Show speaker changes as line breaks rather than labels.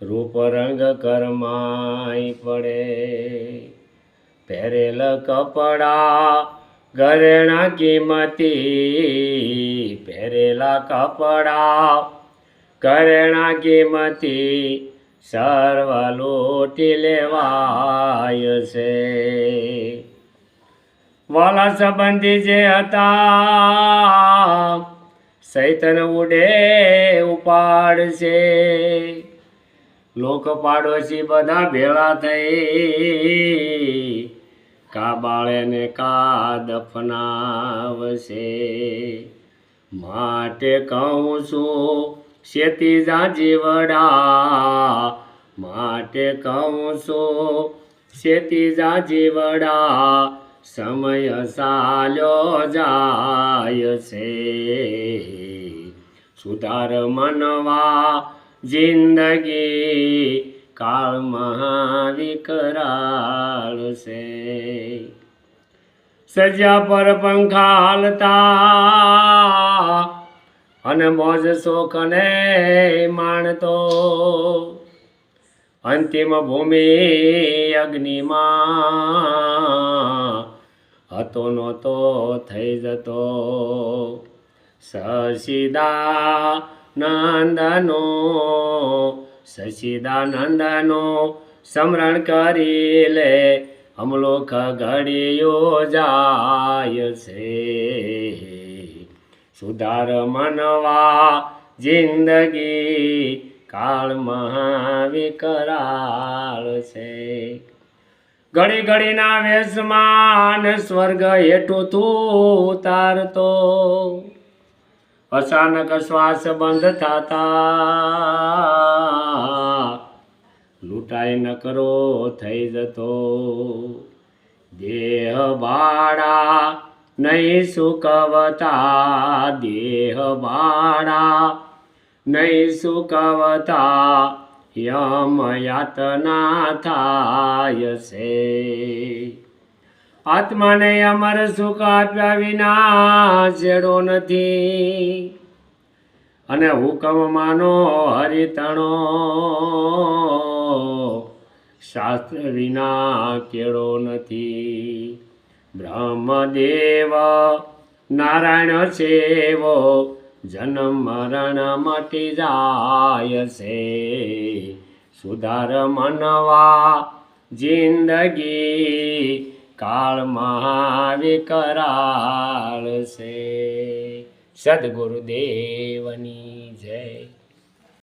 રૂપ રંગ કરમાઈ પડે, પહેરેલ કપડા ઘરેણા કિંમતી, પહેરેલા કપડા ઘરેણા કિંમતી, સર્વ લૂંટી લેવાય છે. વાલા સંબંધી જે હતા સૈતન ઉડે ઉપાડશે, લોક પાડોશી બધા ભેળા થઈ, કા બાળે ને કા દફનાવશે. માટે કહું છું શેતી જાજી વડા, માટે કહું છું શેતી જાજી વડા, સમય ચાલ્યો જાય છે. સુધાર મનવા જિંદગી કાળમાં વિકરાળ છે. સજ્યા પર પંખા હાલતા અને મોજ શોખને માણતો, અંતિમ ભૂમિ અગ્નિમાં હતો નહોતો થઈ જતો. સચિદાનંદનો સ્મરણ કરી લે, અમલોક ઘડીઓ જાય છે. સુધાર મનવા જિંદગી કાળમાં વિકરાળ છે. ઘડી ઘડીના વેશમાં સ્વર્ગ હેઠું તું તારતો, અચાનક શ્વાસ બંધ થતા લૂંટાઈ નકરો થઈ જતો. દેહ ભાડા નહીં સુકવતા, દેહ ભાડા નહીં સુકવતા, યમ યાતના થાય છે. આત્માને અમર સુખ આપ્યા વિના છેડો નથી, અને હુકમ માનો હરિતણો, શાસ્ત્ર વિના કેળો નથી. બ્રહ્મદેવ નારાયણ સેવો, જન્મ મરણ મટી જાય છે. સુધાર મનવા જિંદગી કાળમાં વિકરાળ છે. સદગુરુદેવની જય.